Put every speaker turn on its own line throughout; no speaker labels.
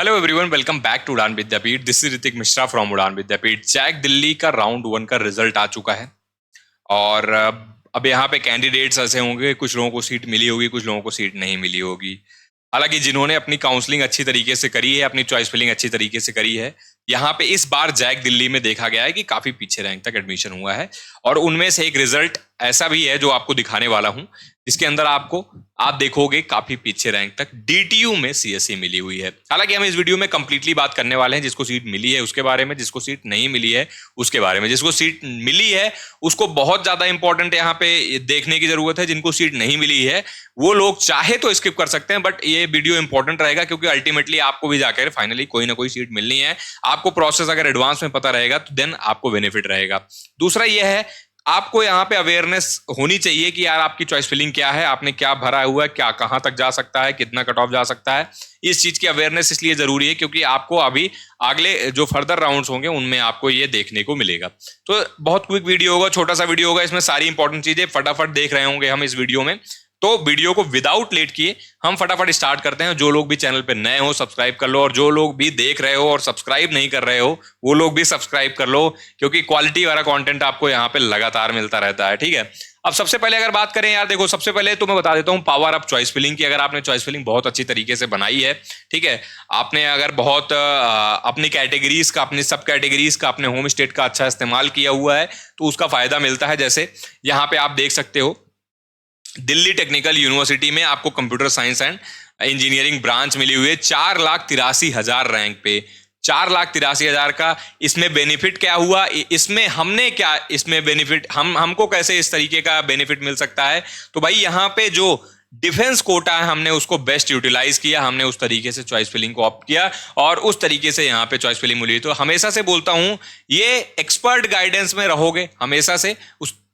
Hello everyone, welcome back to Udaan Vidyapeeth. This is Hrithik Mishra from Udaan Vidyapeeth. JAC Delhi का round one का result आ चुका है और अब यहाँ पे कैंडिडेट्स ऐसे होंगे, कुछ लोगों को सीट मिली होगी, कुछ लोगों को सीट नहीं मिली होगी। हालांकि जिन्होंने अपनी काउंसलिंग अच्छी तरीके से करी है, अपनी चॉइस फिलिंग अच्छी तरीके से करी है, यहाँ पे इस बार जैक दिल्ली में देखा गया है कि काफी पीछे रैंक तक एडमिशन हुआ है। और उनमें से एक रिजल्ट ऐसा भी है जो आपको दिखाने वाला हूं, जिसके अंदर आप देखोगे काफी पीछे रैंक तक डीटीयू में सीएससी मिली हुई है। हालांकि हम इस वीडियो में कंप्लीटली बात करने वाले हैं जिसको सीट मिली है उसके बारे में, जिसको सीट नहीं मिली है उसके बारे में। जिसको सीट मिली है उसको बहुत ज्यादा इंपॉर्टेंट यहाँ पे देखने की जरूरत है। जिनको सीट नहीं मिली है वो लोग चाहे तो स्किप कर सकते हैं, बट ये वीडियो इंपॉर्टेंट रहेगा क्योंकि अल्टीमेटली आपको भी जाकर फाइनली कोई ना कोई सीट मिलनी है। आपको प्रोसेस अगर एडवांस में पता रहेगा तो देन आपको बेनिफिट रहेगा। दूसरा यह है, आपको यहाँ पे अवेयरनेस होनी चाहिए कि यार आपकी चॉइस फिलिंग क्या है, आपने क्या भरा हुआ है, क्या कहाँ तक जा सकता है, कितना कट ऑफ जा सकता है। इस चीज की अवेयरनेस इसलिए जरूरी है क्योंकि आपको अभी अगले जो फर्दर राउंड्स होंगे उनमें आपको ये देखने को मिलेगा। तो बहुत क्विक वीडियो होगा, छोटा सा वीडियो होगा, इसमें सारी इंपॉर्टेंट चीजें फटाफट देख रहे होंगे हम इस वीडियो में। तो वीडियो को विदाउट लेट किए हम फटाफट स्टार्ट करते हैं। जो लोग भी चैनल पे नए हो सब्सक्राइब कर लो, और जो लोग भी देख रहे हो और सब्सक्राइब नहीं कर रहे हो वो लोग भी सब्सक्राइब कर लो, क्योंकि क्वालिटी वाला कंटेंट आपको यहाँ पे लगातार मिलता रहता है। ठीक है, अब सबसे पहले अगर बात करें यार, देखो सबसे पहले तो मैं बता देता हूँ पावर अप चॉइस फिलिंग की। अगर आपने चॉइस फिलिंग बहुत अच्छी तरीके से बनाई है, ठीक है, आपने अगर बहुत अपनी कैटेगरीज का, अपनी सब कैटेगरीज का, अपने होम स्टेट का अच्छा इस्तेमाल किया हुआ है तो उसका फायदा मिलता है। जैसे यहाँ पे आप देख सकते हो दिल्ली टेक्निकल यूनिवर्सिटी में आपको computer science and engineering branch मिली हुई है 4,83,000 रैंक पे। 4,83,000 का इसमें बेनिफिट क्या हुआ, इसमें हमने क्या, इसमें बेनिफिट हमको कैसे इस तरीके का बेनिफिट मिल सकता है। तो भाई यहाँ पे जो डिफेंस कोटा है हमने उसको बेस्ट यूटिलाइज किया, हमने उस तरीके से चॉइस फिलिंग को ऑप्ट किया और उस तरीके से यहाँ पे चॉइस फिलिंग मिली। तो हमेशा से बोलता हूं, ये एक्सपर्ट गाइडेंस में रहोगे हमेशा से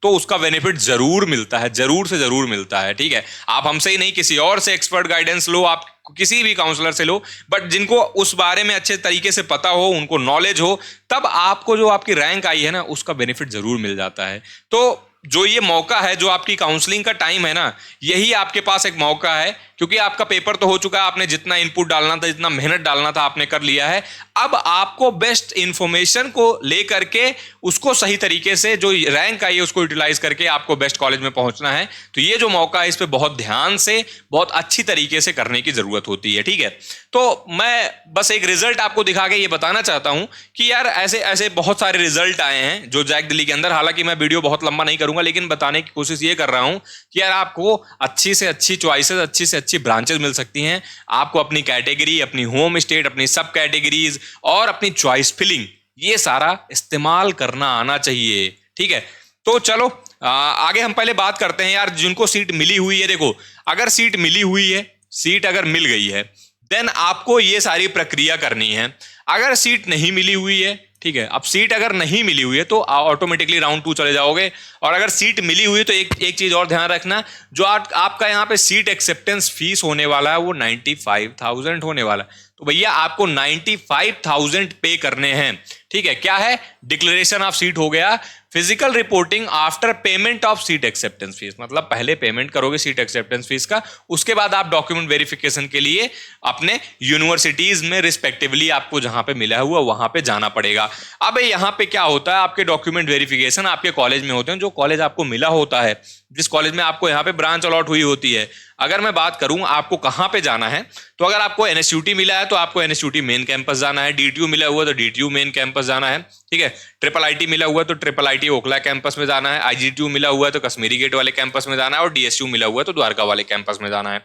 तो उसका बेनिफिट जरूर मिलता है, जरूर से जरूर मिलता है। ठीक है, आप हमसे ही नहीं किसी और से एक्सपर्ट गाइडेंस लो, आप किसी भी काउंसलर से लो, बट जिनको उस बारे में अच्छे तरीके से पता हो, उनको नॉलेज हो, तब आपको जो आपकी रैंक आई है ना उसका बेनिफिट जरूर मिल जाता है। तो जो ये मौका है, जो आपकी काउंसलिंग का टाइम है ना, यही आपके पास एक मौका है, क्योंकि आपका पेपर तो हो चुका है, आपने जितना इनपुट डालना था, जितना मेहनत डालना था आपने कर लिया है। अब आपको बेस्ट इंफॉर्मेशन को लेकर के उसको सही तरीके से, जो रैंक आई है उसको यूटिलाइज करके आपको बेस्ट कॉलेज में पहुंचना है। तो ये जो मौका है इस पे बहुत ध्यान से, बहुत अच्छी तरीके से करने की जरूरत होती है। ठीक है, तो मैं बस एक रिजल्ट आपको दिखा के ये बताना चाहता हूं कि यार ऐसे ऐसे बहुत सारे रिजल्ट आए हैं जो जैक दिल्ली के अंदर। हालांकि मैं वीडियो बहुत लंबा नहीं करूंगा, लेकिन बताने की कोशिश ये कर रहा हूं कि यार आपको अच्छी से अच्छी चॉइसेस, अच्छी से अच्छी ब्रांचेस मिल सकती हैं। आपको अपनी कैटेगरी, अपनी होम स्टेट, अपनी सब कैटेगरीज और अपनी चॉइस फिलिंग, ये सारा इस्तेमाल करना आना चाहिए। ठीक है, तो चलो आगे हम पहले बात करते हैं यार जिनको सीट मिली हुई है। देखो, अगर सीट मिली हुई है, सीट अगर मिल गई है, देन आपको ये सारी प्रक्रिया करनी है। अगर सीट नहीं मिली हुई है, ठीक है, अब सीट अगर नहीं मिली हुई है तो ऑटोमेटिकली राउंड 2 चले जाओगे। और अगर सीट मिली हुई है तो एक चीज और ध्यान रखना, जो आपका यहाँ पे सीट एक्सेप्टेंस फीस होने वाला है वो 95,000 होने वाला है। तो भैया आपको 95,000 पे करने हैं। ठीक है, क्या है, डिक्लेरेशन ऑफ सीट हो गया, physical reporting after payment of seat acceptance fees, मतलब पहले पेमेंट करोगे सीट एक्सेप्टेंस फीस का, उसके बाद आप डॉक्यूमेंट वेरिफिकेशन के लिए अपने यूनिवर्सिटीज में रिस्पेक्टिवली आपको जहां पे मिला हुआ वहां पे जाना पड़ेगा। अब यहाँ पे क्या होता है, आपके डॉक्यूमेंट वेरिफिकेशन आपके कॉलेज में होते हैं, जो कॉलेज आपको मिला होता है, जिस कॉलेज में आपको यहाँ पे ब्रांच अलॉट हुई होती है। अगर मैं बात करूं आपको कहां पे जाना है, तो अगर आपको एनएसयूटी मिला है तो आपको एनएसयूटी मेन कैंपस जाना है, डीटीयू मिला हुआ तो डीटीयू मेन कैंपस जाना है। ठीक है, ट्रिपल आईटी मिला हुआ तो ट्रिपल आईटी ओखला कैंपस में जाना है, आईजीटीयू मिला हुआ है तो कश्मीरी गेट वाले कैंपस में जाना है, और डीएसयू मिला हुआ है तो द्वारका वाले कैंपस में जाना है।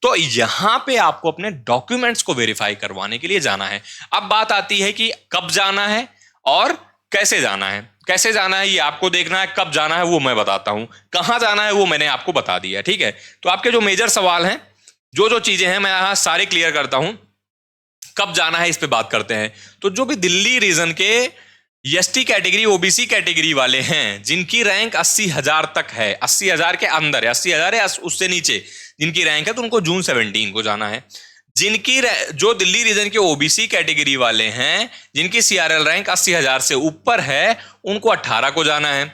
तो यहां पे आपको अपने डॉक्यूमेंट्स को वेरीफाई करवाने के लिए जाना है। अब बात आती है कि कब जाना है और कैसे जाना है। कैसे जाना है ये आपको देखना है, कब जाना है वो मैं बताता हूं, कहां जाना है वो मैंने आपको बता दिया। ठीक है, तो आपके जो मेजर सवाल हैं, जो जो चीजें हैं मैं यहां सारे क्लियर करता हूं। कब जाना है इस पे बात करते हैं। तो जो भी दिल्ली रीजन के एसटी कैटेगरी, ओबीसी कैटेगरी वाले हैं, जिनकी रैंक 80,000 तक है, 80,000 के अंदर है, 80,000 या उससे नीचे जिनकी रैंक है, तो उनको जून 17 को जाना है। जिनकी जो दिल्ली रीजन के ओबीसी कैटेगरी वाले हैं, जिनकी सीआरएल रैंक 80,000 से ऊपर है, उनको 18 को जाना है।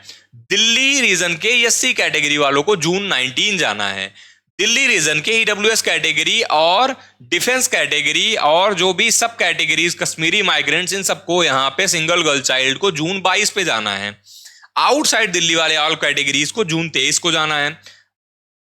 दिल्ली रीजन के एससी कैटेगरी वालों को जून 19 जाना है। दिल्ली रीजन के ईडब्ल्यूएस कैटेगरी और डिफेंस कैटेगरी और जो भी सब कैटेगरीज कश्मीरी माइग्रेंट्स, इन सबको यहाँ पे सिंगल गर्ल चाइल्ड को जून 22 पे जाना है। आउटसाइड दिल्ली वाले ऑल कैटेगरीज को जून 23 को जाना है।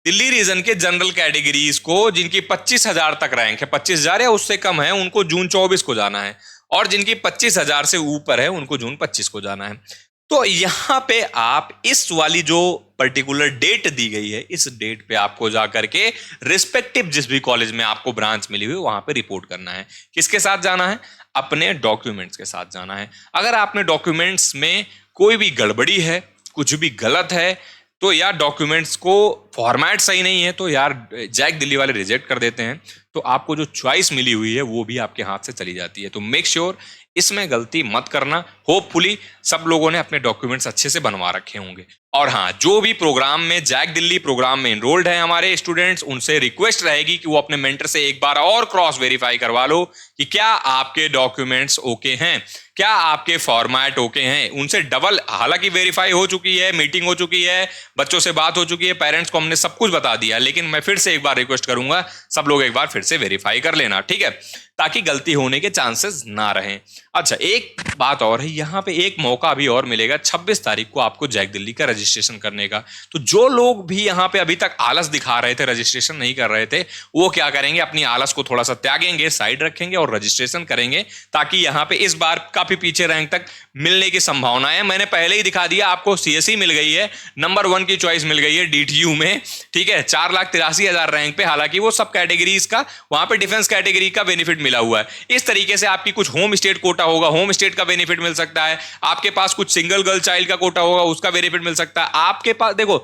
दिल्ली रीजन के जनरल कैटेगरीज को जिनकी 25,000 तक रैंक है, 25,000 या उससे कम है, उनको जून 24 को जाना है। और जिनकी 25,000 से ऊपर है उनको जून 25 को जाना है। तो यहां पे आप इस वाली जो पर्टिकुलर डेट दी गई है, इस डेट पे आपको जाकर के रिस्पेक्टिव जिस भी कॉलेज में आपको ब्रांच मिली हुई वहां पे रिपोर्ट करना है। किसके साथ जाना है? अपने डॉक्यूमेंट्स के साथ जाना है। अगर आपने डॉक्यूमेंट्स में कोई भी गड़बड़ी है, कुछ भी गलत है, तो यार डॉक्यूमेंट्स को फॉर्मेट सही नहीं है तो यार जैक दिल्ली वाले रिजेक्ट कर देते हैं। तो आपको जो चॉइस मिली हुई है वो भी आपके हाथ से चली जाती है। तो मेक श्योर इसमें गलती मत करना। होपफुली सब लोगों ने अपने डॉक्यूमेंट्स अच्छे से बनवा रखे होंगे। और हाँ, जो भी प्रोग्राम में जैक दिल्ली प्रोग्राम में एनरोल्ड है हमारे स्टूडेंट्स, उनसे रिक्वेस्ट रहेगी कि वो अपने मेंटर से एक बार और क्रॉस वेरीफाई करवा लो कि क्या आपके डॉक्यूमेंट्स ओके हैं, क्या आपके फॉर्मेट ओके हैं। उनसे डबल, हालांकि वेरीफाई हो चुकी है, मीटिंग हो चुकी है, बच्चों से बात हो चुकी है, पेरेंट्स को हमने सब कुछ बता दिया, लेकिन मैं फिर से एक बार रिक्वेस्ट करूंगा सब लोग एक बार फिर से वेरीफाई कर लेना, ठीक है, ताकि गलती होने के चांसेस ना रहें। अच्छा, एक बात और है, यहाँ पे एक मौका अभी और मिलेगा 26 तारीख को आपको जैक दिल्ली का रजिस्ट्रेशन करने का। तो जो लोग भी यहाँ पे अभी तक आलस दिखा रहे थे, रजिस्ट्रेशन नहीं कर रहे थे, वो क्या करेंगे, अपनी आलस को थोड़ा सा त्यागेंगे, साइड रखेंगे और रजिस्ट्रेशन करेंगे, ताकि यहाँ पे इस बार काफी पीछे रैंक तक मिलने की संभावना है। मैंने पहले ही दिखा दिया आपको, सीएसई मिल गई है, नंबर 1 की चॉइस मिल गई है डीटीयू में, ठीक है, 4,83,000 रैंक पे। हालांकि वो सब कैटेगरीज का, वहां पे डिफेंस कैटेगरी का बेनिफिट मिला हुआ है। इस तरीके से आपकी कुछ होम स्टेट कोटा होगा, होम स्टेट का बेनिफिट मिल सकता है। आपके पास कुछ सिंगल गर्ल चाइल्ड का कोटा होगा, उसका बेनिफिट मिल सकता है। आपके पास देखो,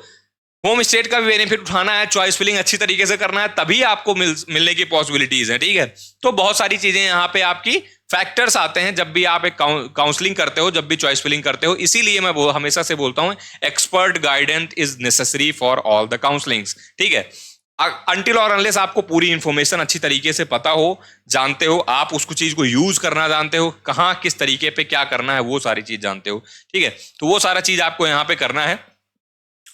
होम स्टेट का भी बेनिफिट उठाना है, चॉइस फिलिंग अच्छी तरीके से करना है, तभी आपको मिलने की पॉसिबिलिटीज है, ठीक है। तो बहुत सारी चीजें यहाँ पे आपकी फैक्टर्स आते हैं जब भी आप एक काउंसलिंग करते हो, जब भी चॉइस फिलिंग करते हो। इसीलिए मैं हमेशा से बोलता हूं, expert guidance is necessary for all the counsellings, ठीक है। अनटिल और अनलेस आपको पूरी इंफॉर्मेशन अच्छी तरीके से पता हो, जानते हो, आप उसको चीज को यूज करना जानते हो, कहां किस तरीके पे क्या करना है, वो सारी चीज जानते हो, ठीक है। तो वो सारा चीज आपको यहां पे करना है।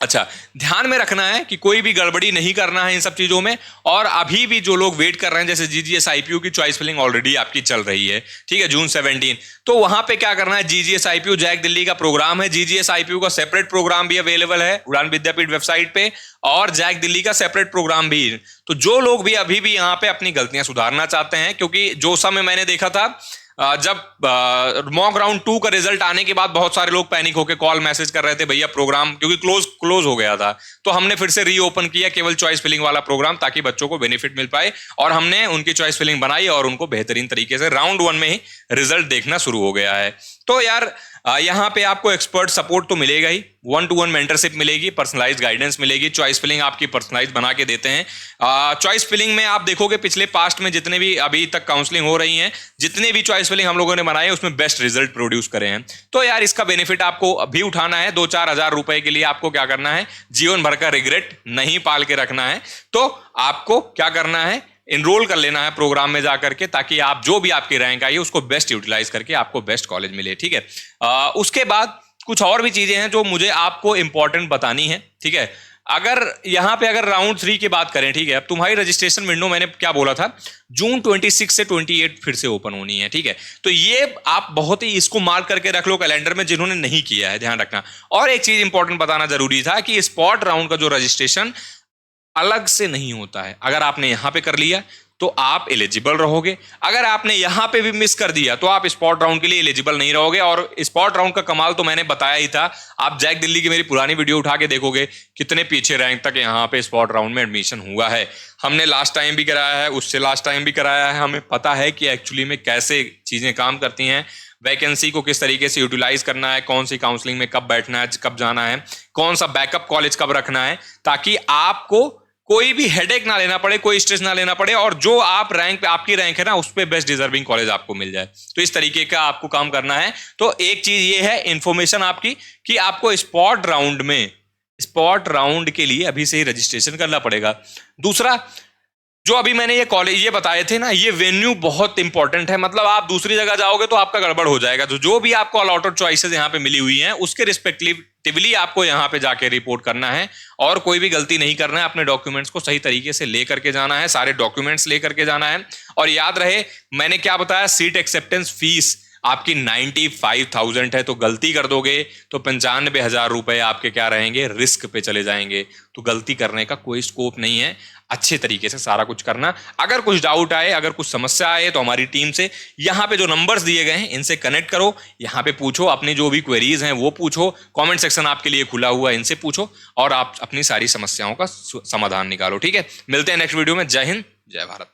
अच्छा, ध्यान में रखना है कि कोई भी गड़बड़ी नहीं करना है इन सब चीजों में। और अभी भी जो लोग वेट कर रहे हैं, जैसे जीजीएस आईपीयू की चॉइस फिलिंग ऑलरेडी आपकी चल रही है, ठीक है, जून 17, तो वहां पे क्या करना है, जीजीएस आईपीयू जैक दिल्ली का प्रोग्राम है, जीजीएस आईपीयू का सेपरेट प्रोग्राम भी अवेलेबल है उड़ान विद्यापीठ वेबसाइट पे, और जैक दिल्ली का सेपरेट प्रोग्राम भी। तो जो लोग भी अभी भी यहाँ पे अपनी गलतियां सुधारना चाहते हैं, क्योंकि जो समय मैंने देखा था जब मॉक राउंड 2 का रिजल्ट आने के बाद बहुत सारे लोग पैनिक होकर कॉल मैसेज कर रहे थे, भैया प्रोग्राम, क्योंकि क्लोज हो गया था, तो हमने फिर से रीओपन किया केवल चॉइस फिलिंग वाला प्रोग्राम, ताकि बच्चों को बेनिफिट मिल पाए। और हमने उनकी चॉइस फिलिंग बनाई और उनको बेहतरीन तरीके से राउंड 1 में ही रिजल्ट देखना शुरू हो गया है। तो यार यहाँ पे आपको एक्सपर्ट सपोर्ट तो मिलेगा ही, 1-to-1 मेंटरशिप मिलेगी, पर्सनलाइज गाइडेंस मिलेगी, चॉइस फिलिंग आपकी पर्सनलाइज बना के देते हैं। चॉइस फिलिंग में आप देखोगे पिछले पास्ट में जितने भी अभी तक काउंसलिंग हो रही हैं, जितने भी चॉइस फिलिंग हम लोगों ने बनाए हैं, उसमें बेस्ट रिजल्ट प्रोड्यूस करे हैं। तो यार इसका बेनिफिट आपको अभी उठाना है। 2-4 हजार रुपए के लिए आपको क्या करना है, जीवन भर का रिग्रेट नहीं पाल के रखना है। तो आपको क्या करना है, इनरोल कर लेना है प्रोग्राम में जाकर के, ताकि आप जो भी आपकी रैंक आई है उसको बेस्ट यूटिलाइज करके आपको बेस्ट कॉलेज मिले, ठीक है। उसके बाद कुछ और भी चीजें हैं जो मुझे आपको इंपॉर्टेंट बतानी है, ठीक है। अगर यहां पे अगर राउंड 3 की बात करें, ठीक है, अब तुम्हारी रजिस्ट्रेशन विंडो मैंने क्या बोला था, जून 26 से 28 फिर से ओपन होनी है, ठीक है। तो ये आप बहुत ही इसको मार्क करके रख लो कैलेंडर में, जिन्होंने नहीं किया है ध्यान रखना। और एक चीज इंपॉर्टेंट बताना जरूरी था कि स्पॉट राउंड का जो रजिस्ट्रेशन अलग से नहीं होता है। अगर आपने यहां पे कर लिया तो आप एलिजिबल रहोगे, अगर आपने यहां पे भी मिस कर दिया तो आप स्पॉट राउंड के लिए एलिजिबल नहीं रहोगे। और स्पॉट राउंड का कमाल तो मैंने बताया ही था, आप जैक दिल्ली की मेरी पुरानी वीडियो उठा के देखोगे कितने पीछे रैंक तक यहां पे स्पॉट राउंड में एडमिशन हुआ है। हमने लास्ट टाइम भी कराया है, उससे लास्ट टाइम भी कराया है, हमें पता है कि एक्चुअली में कैसे चीजें काम करती हैं, वैकेंसी को किस तरीके से यूटिलाइज करना है, कौन सी काउंसलिंग में कब बैठना है, कब जाना है, कौन सा बैकअप कॉलेज कब रखना है, ताकि आपको कोई भी हेडेक ना लेना पड़े, कोई स्ट्रेस ना लेना पड़े, और जो आप रैंक पे, आपकी रैंक है ना, उस पे बेस्ट डिजर्विंग कॉलेज आपको मिल जाए। तो इस तरीके का आपको काम करना है। तो एक चीज ये है इंफॉर्मेशन आपकी कि आपको स्पॉट राउंड के लिए अभी से ही रजिस्ट्रेशन करना पड़ेगा। दूसरा, जो अभी मैंने ये कॉलेज ये बताए थे ना, ये वेन्यू बहुत इंपॉर्टेंट है। मतलब आप दूसरी जगह जाओगे तो आपका गड़बड़ हो जाएगा। तो जो भी आपको अलॉटेड चॉइसेस यहाँ पे मिली हुई हैं, उसके रिस्पेक्टिवली आपको यहाँ पे जाके रिपोर्ट करना है, और कोई भी गलती नहीं करना है। अपने डॉक्यूमेंट्स को सही तरीके से ले करके जाना है, सारे डॉक्यूमेंट्स ले करके जाना है। और याद रहे मैंने क्या बताया, सीट एक्सेप्टेंस फीस आपकी 95,000 है। तो गलती कर दोगे तो 95,000 रुपए आपके क्या रहेंगे, रिस्क पे चले जाएंगे। तो गलती करने का कोई स्कोप नहीं है, अच्छे तरीके से सारा कुछ करना। अगर कुछ डाउट आए, अगर कुछ समस्या आए, तो हमारी टीम से यहाँ पे जो नंबर्स दिए गए हैं इनसे कनेक्ट करो, यहाँ पे पूछो, अपनी जो भी क्वेरीज हैं वो पूछो, कमेंट सेक्शन आपके लिए खुला हुआ है, इनसे पूछो और आप अपनी सारी समस्याओं का समाधान निकालो। ठीक है, मिलते हैं नेक्स्ट वीडियो में। जय हिंद, जय भारत।